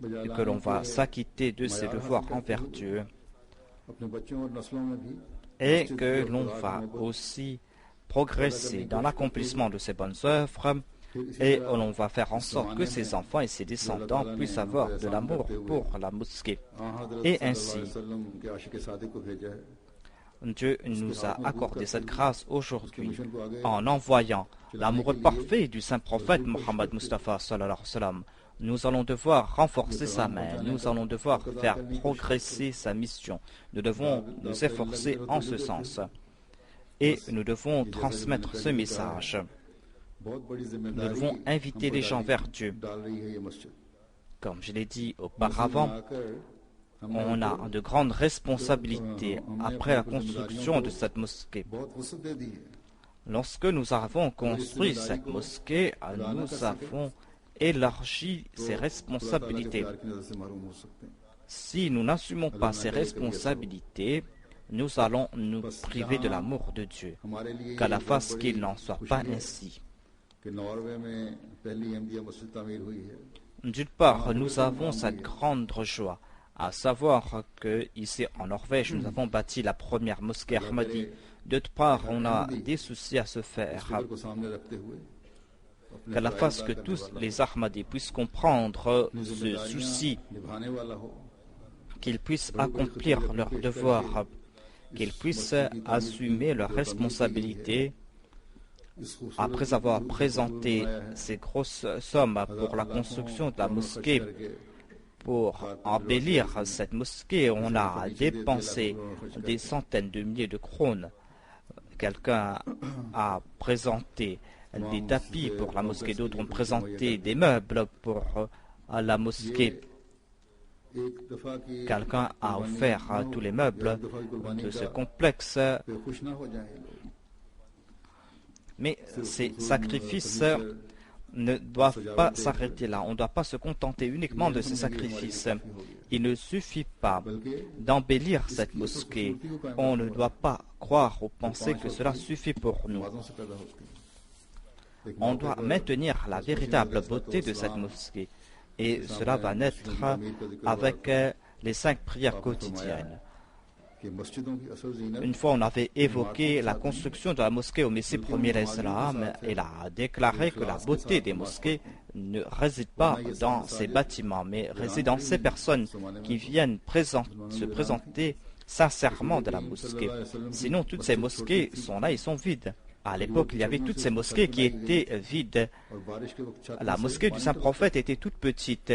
et que l'on va s'acquitter de ses devoirs envers Dieu et que l'on va aussi progresser dans l'accomplissement de ces bonnes œuvres et l'on va faire en sorte que ses enfants et ses descendants puissent avoir de l'amour pour la mosquée. Et ainsi, Dieu nous a accordé cette grâce aujourd'hui en envoyant l'amoureux parfait du saint prophète Mohammed Mustafa sallallahu alayhi wa sallam. Nous allons devoir renforcer sa main, nous allons devoir faire progresser sa mission. Nous devons nous efforcer en ce sens. Et nous devons transmettre ce message. Nous devons inviter les gens vers Dieu. Comme je l'ai dit auparavant, on a de grandes responsabilités après la construction de cette mosquée. Lorsque nous avons construit cette mosquée, nous avons élargi ses responsabilités. Si nous n'assumons pas ces responsabilités, nous allons nous priver de l'amour de Dieu. Qu'Allah fasse qu'il n'en soit pas ainsi. D'une part, nous avons cette grande joie À savoir que ici en Norvège, nous avons bâti la première mosquée Ahmadi. D'autre part, on a des soucis à se faire. Qu'Allah fasse que tous les Ahmadis puissent comprendre ce souci, qu'ils puissent accomplir leurs devoirs, qu'ils puissent assumer leurs responsabilités. Après avoir présenté ces grosses sommes pour la construction de la mosquée, pour embellir cette mosquée, on a dépensé des centaines de milliers de krones. Quelqu'un a présenté des tapis pour la mosquée, d'autres ont présenté des meubles pour la mosquée. Quelqu'un a offert tous les meubles de ce complexe. Mais ces sacrifices ne doivent pas s'arrêter là. On ne doit pas se contenter uniquement de ces sacrifices. Il ne suffit pas d'embellir cette mosquée. On ne doit pas croire ou penser que cela suffit pour nous. On doit maintenir la véritable beauté de cette mosquée. Et cela va naître avec les 5 prières quotidiennes. Une fois, on avait évoqué la construction de la mosquée au Messie premier l'Islam. Il a déclaré que la beauté des mosquées ne réside pas dans ces bâtiments, mais réside dans ces personnes qui viennent se présenter sincèrement de la mosquée. Sinon, toutes ces mosquées sont là, ils sont vides. À l'époque, il y avait toutes ces mosquées qui étaient vides. La mosquée du Saint-Prophète était toute petite.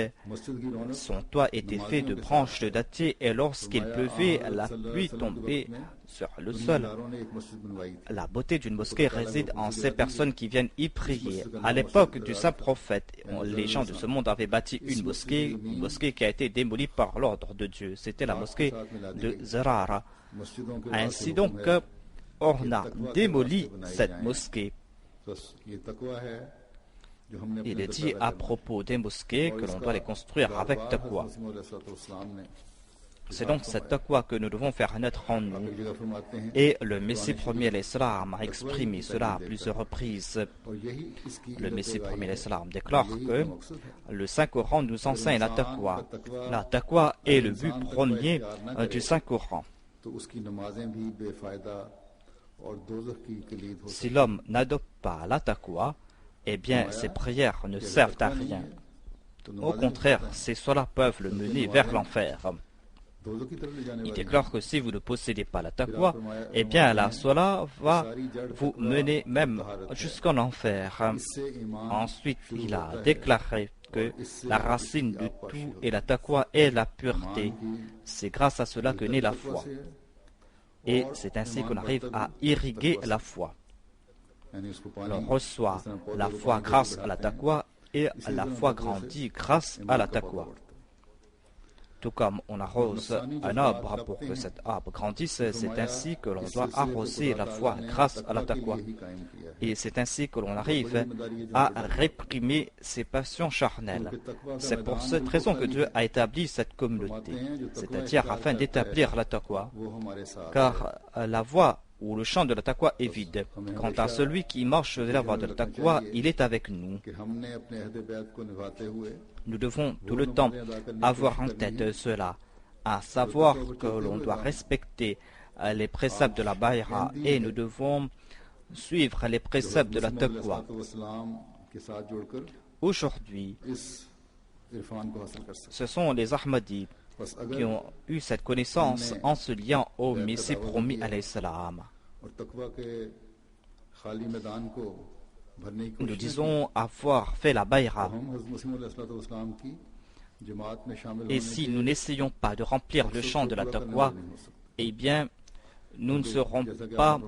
Son toit était fait de branches de dattier et lorsqu'il pleuvait, la pluie tombait sur le sol. La beauté d'une mosquée réside en ces personnes qui viennent y prier. À l'époque du Saint-Prophète, les gens de ce monde avaient bâti une mosquée qui a été démolie par l'ordre de Dieu. C'était la mosquée de Zerara. Ainsi donc, on a démoli cette mosquée. Il est dit à propos des mosquées que l'on doit les construire avec taqwa. C'est donc cette taqwa que nous devons faire naître en nous. Et le Messie premier l'Islam a exprimé cela à plusieurs reprises. Le Messie premier l'Islam déclare que le Saint-Coran nous enseigne la taqwa. La taqwa est le but premier du Saint-Coran. Si l'homme n'adopte pas la taqwa, eh bien ses prières ne servent à rien. Au contraire, ces ceux-là peuvent le mener vers l'enfer. Il déclare que si vous ne possédez pas la taqwa, eh bien la salat va vous mener même jusqu'en enfer. Ensuite, il a déclaré que la racine de tout est la taqwa et la pureté. C'est grâce à cela que naît la foi. Et c'est ainsi qu'on arrive à irriguer la foi. On reçoit la foi grâce à la taqwa et la foi grandit grâce à la taqwa. Tout comme on arrose un arbre pour que cet arbre grandisse, c'est ainsi que l'on doit arroser la foi grâce à la taqwa. Et c'est ainsi que l'on arrive à réprimer ses passions charnelles. C'est pour cette raison que Dieu a établi cette communauté, c'est-à-dire afin d'établir la taqwa. Car la voie ou le champ de la taqwa est vide. Quant à celui qui marche sur la voie de la taqwa, il est avec nous. Nous devons tout le temps avoir en tête cela, à savoir que l'on doit respecter les préceptes de la bayra et nous devons suivre les préceptes de la taqwa. Aujourd'hui, ce sont les Ahmadis qui ont eu cette connaissance en se liant au Messie promis alayhi salam. Nous disons avoir fait la bayra. Et si nous n'essayons pas de remplir le champ de la taqwa, eh bien, nous ne serons pas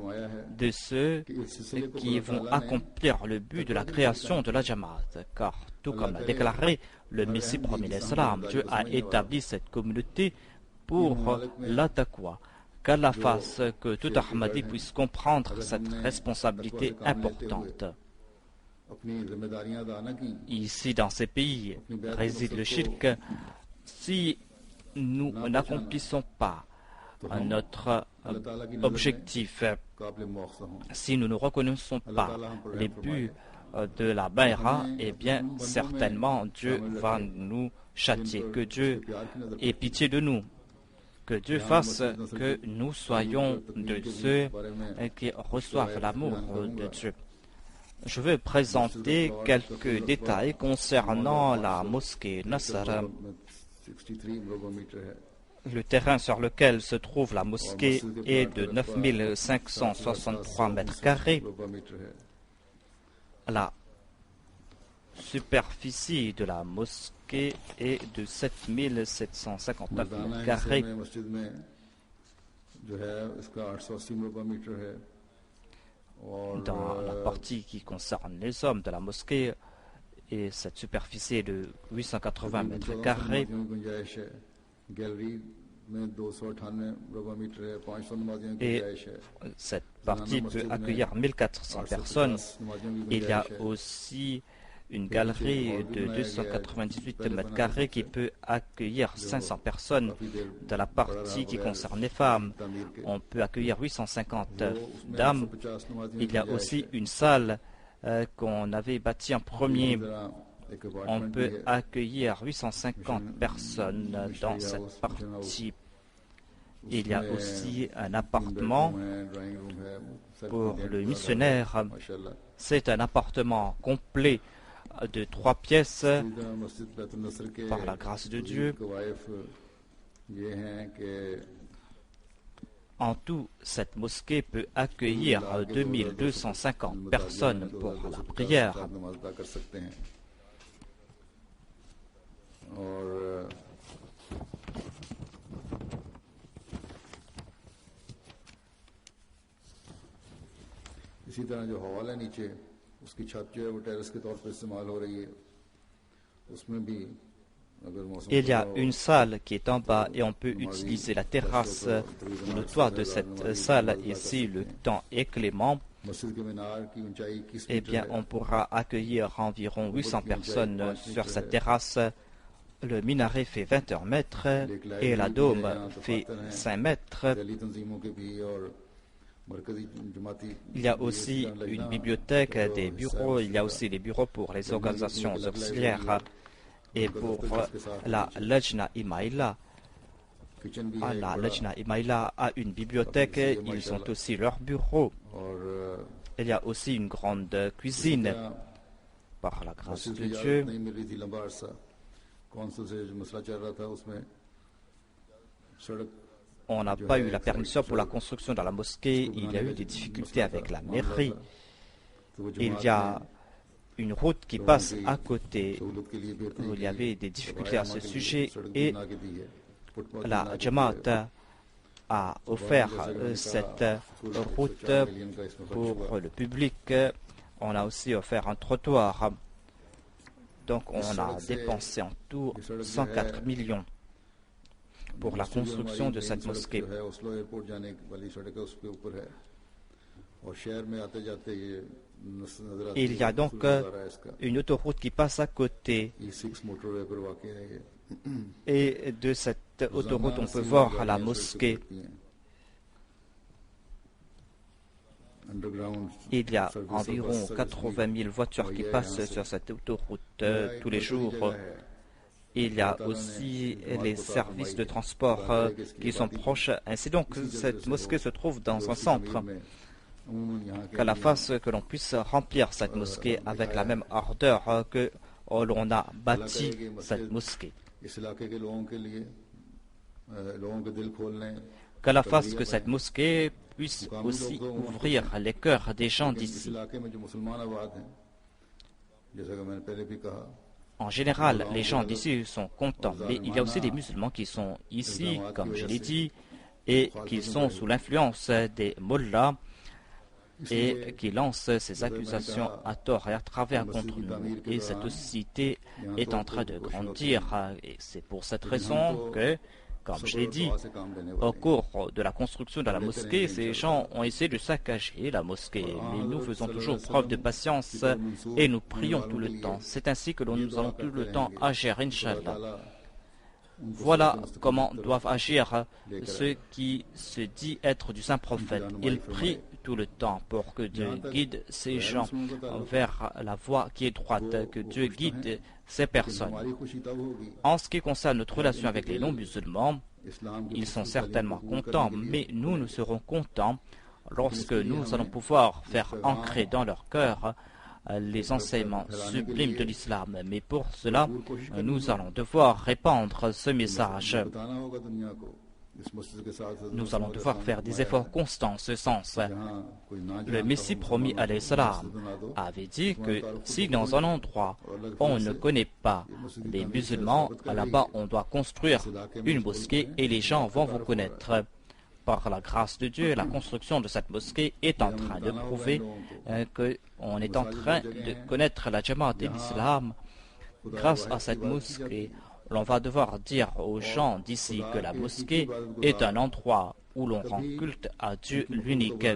de ceux qui vont accomplir le but de la création de la Jamaat. Car, tout comme l'a déclaré le Messie promis l'Islam, Dieu a établi cette communauté pour la taqwa. Qu'Allah fasse que tout Ahmadi puisse comprendre cette responsabilité importante. Ici, dans ces pays, réside le shirk. Si nous n'accomplissons pas notre objectif, si nous ne reconnaissons pas les buts de la bayra, eh bien, certainement, Dieu va nous châtier. Que Dieu ait pitié de nous. Que Dieu fasse que nous soyons de ceux qui reçoivent l'amour de Dieu. Je vais présenter quelques détails concernant la mosquée Nasr. Le terrain sur lequel se trouve la mosquée est de 9563 mètres carrés. La superficie de la mosquée est de 7759 mètres carrés. Dans la partie qui concerne les hommes de la mosquée, et cette superficie est de 880 mètres carrés. Et cette partie peut accueillir 1400 personnes. Il y a aussi une galerie de 298 mètres carrés qui peut accueillir 500 personnes. Dans la partie qui concerne les femmes, on peut accueillir 850 dames. Il y a aussi une salle qu'on avait bâtie en premier. On peut accueillir 850 personnes dans cette partie. Il y a aussi un appartement pour le missionnaire. C'est un appartement complet de 3 pièces par la grâce de Dieu. En tout, cette mosquée peut accueillir 2250 personnes pour la prière. Il y a une salle qui est en bas et on peut utiliser la terrasse ou le toit de cette salle. Et si le temps est clément, eh bien, on pourra accueillir environ 800 personnes sur cette terrasse. Le minaret fait 21 mètres et la dôme fait 5 mètres. Il y a aussi une bibliothèque, des bureaux, il y a aussi des bureaux pour les organisations auxiliaires et pour la Lajna Imaïla. La Lajna Imaïla a une bibliothèque, ils ont aussi leur bureau. Il y a aussi une grande cuisine par la grâce de Dieu. On n'a pas eu la permission pour la construction de la mosquée. Il y a eu des difficultés avec la mairie. Il y a une route qui passe à côté où il y avait des difficultés à ce sujet et la Jamaat a offert cette route pour le public. On a aussi offert un trottoir. Donc on a dépensé en tout 104 millions pour la construction de cette mosquée. Il y a donc une autoroute qui passe à côté. Et de cette autoroute, on peut voir la mosquée. Il y a environ 80 000 voitures qui passent sur cette autoroute tous les jours. Il y a aussi les services de transport qui sont proches. Ainsi donc, cette mosquée se trouve dans un centre. Qu'Allah fasse que l'on puisse remplir cette mosquée avec la même ardeur que l'on a bâti cette mosquée. Qu'Allah fasse que cette mosquée puisse aussi ouvrir les cœurs des gens d'ici. En général, les gens d'ici sont contents, mais il y a aussi des musulmans qui sont ici, comme je l'ai dit, et qui sont sous l'influence des mollahs et qui lancent ces accusations à tort et à travers contre nous. Et cette société est en train de grandir. Et c'est pour cette raison que, comme je l'ai dit, au cours de la construction de la mosquée, ces gens ont essayé de saccager la mosquée. Mais nous faisons toujours preuve de patience et nous prions tout le temps. C'est ainsi que nous allons tout le temps agir, Inch'Allah. Voilà comment doivent agir ceux qui se disent être du Saint-Prophète. Ils prient tout le temps pour que Dieu guide ces gens vers la voie qui est droite, que Dieu guide ces personnes. En ce qui concerne notre relation avec les non-musulmans, ils sont certainement contents, mais nous serons contents lorsque nous allons pouvoir faire ancrer dans leur cœur les enseignements sublimes de l'islam. Mais pour cela, nous allons devoir répandre ce message. Nous allons devoir faire des efforts constants en ce sens. Le Messie promis alayhi salam avait dit que si dans un endroit on ne connaît pas les musulmans, là-bas on doit construire une mosquée et les gens vont vous connaître. Par la grâce de Dieu, la construction de cette mosquée est en train de prouver qu'on est en train de connaître la Jamaat et l'islam. Grâce à cette mosquée, l'on va devoir dire aux gens d'ici que la mosquée est un endroit où l'on rend culte à Dieu l'unique.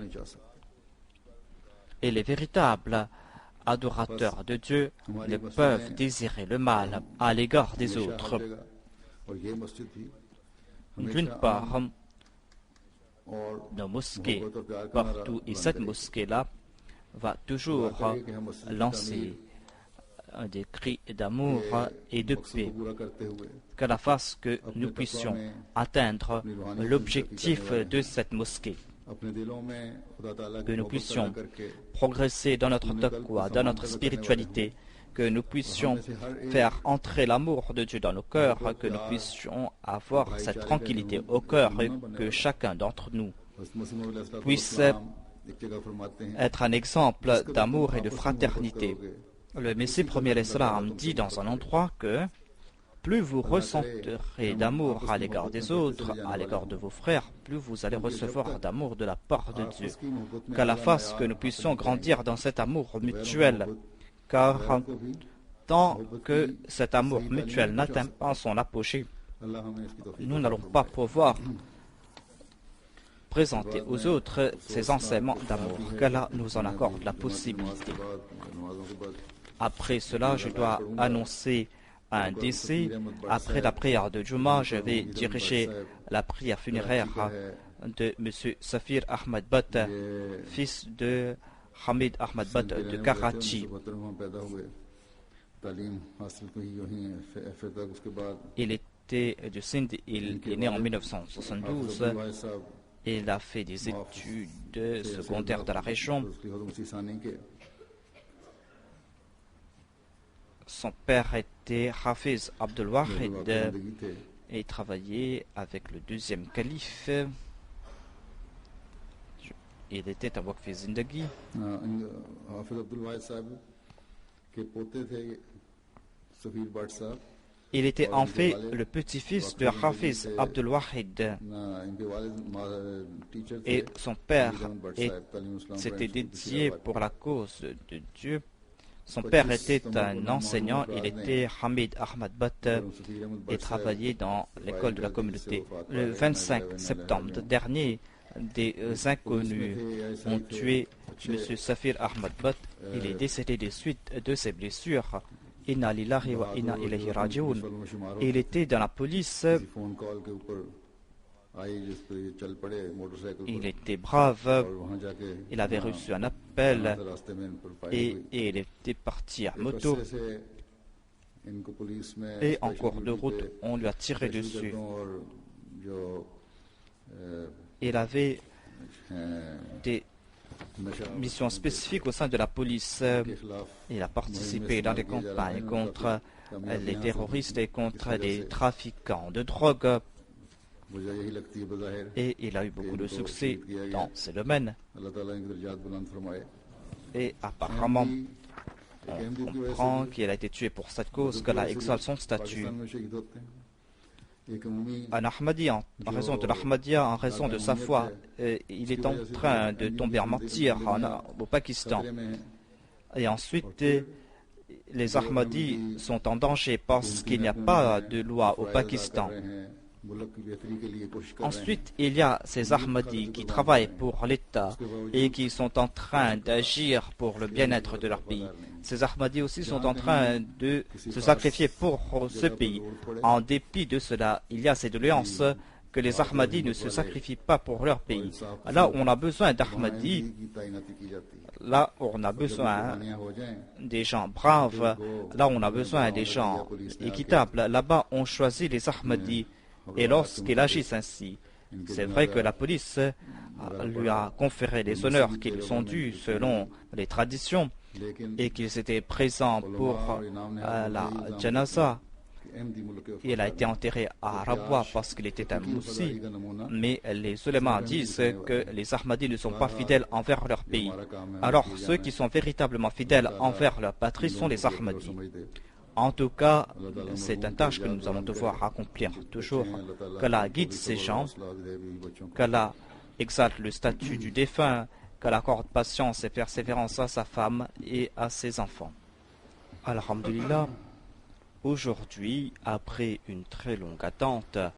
Et les véritables adorateurs de Dieu ne peuvent désirer le mal à l'égard des autres. D'une part, nos mosquées partout, et cette mosquée-là va toujours lancer des cris d'amour et de paix, qu'à fasse que nous puissions atteindre l'objectif de cette mosquée, que nous puissions progresser dans notre taqwa, dans notre spiritualité, que nous puissions faire entrer l'amour de Dieu dans nos cœurs, que nous puissions avoir cette tranquillité au cœur et que chacun d'entre nous puisse être un exemple d'amour et de fraternité. Le Messie premier l'Islam dit dans un endroit que plus vous ressentirez d'amour à l'égard des autres, à l'égard de vos frères, plus vous allez recevoir d'amour de la part de Dieu. Qu'à la face que nous puissions grandir dans cet amour mutuel, car tant que cet amour mutuel n'atteint pas son apogée, nous n'allons pas pouvoir présenter aux autres ces enseignements d'amour, qu'Allah nous en accorde la possibilité. Après cela, je dois annoncer un décès. Après la prière de Juma, je vais diriger la prière funéraire de M. Safir Ahmad Butt, fils de Hamid Ahmad Butt de Karachi. Il était de Sindh, il est né en 1972. Il a fait des études secondaires dans la région. Son père était Hafiz Abdul Wahid et travaillait avec le deuxième calife. Il était à Waqf Zindagi. Il était en fait le petit-fils de Hafiz Abdul Wahid. Et son père s'était dédié pour la cause de Dieu. Son père était un enseignant, il était Hamid Ahmad Butt et travaillait dans l'école de la communauté. Le 25 septembre dernier, des inconnus ont tué M. Safir Ahmad Butt. Il est décédé des suites de ses blessures. Inna lillahi wa inna ilayhi raji'un. Il était dans la police. Il était brave, il avait reçu un appel et il était parti à moto. Et en cours de route, on lui a tiré dessus. Il avait des missions spécifiques au sein de la police. Il a participé dans des campagnes contre les terroristes et contre les trafiquants de drogue. Et il a eu beaucoup de succès dans ces domaines. Et apparemment, on comprend qu'il a été tué pour cette cause, qu'Allah exalte son statut. Un Ahmadi, en raison de l'Ahmadiyya, en raison de sa foi, il est en train de tomber en martyr au Pakistan. Et ensuite, les Ahmadis sont en danger parce qu'il n'y a pas de loi au Pakistan. Ensuite, il y a ces Ahmadis qui travaillent pour l'État et qui sont en train d'agir pour le bien-être de leur pays. Ces Ahmadis aussi sont en train de se sacrifier pour ce pays. En dépit de cela, il y a ces doléances que les Ahmadis ne se sacrifient pas pour leur pays. Là où on a besoin d'Ahmadis, là où on a besoin des gens braves, là où on a besoin des gens équitables, là-bas on choisit les Ahmadis. Et lorsqu'ils agissent ainsi, c'est vrai que la police lui a conféré les honneurs qui lui sont dus selon les traditions et qu'ils étaient présents pour la janaza. Il a été enterré à Rabwa parce qu'il était un moussi, mais les ulémas disent que les Ahmadis ne sont pas fidèles envers leur pays. Alors ceux qui sont véritablement fidèles envers leur patrie sont les Ahmadis. En tout cas, c'est une tâche que nous allons devoir accomplir toujours. Qu'Allah guide ces gens, qu'Allah exalte le statut du défunt, qu'Allah accorde patience et persévérance à sa femme et à ses enfants. Alhamdulillah. Aujourd'hui, après une très longue attente,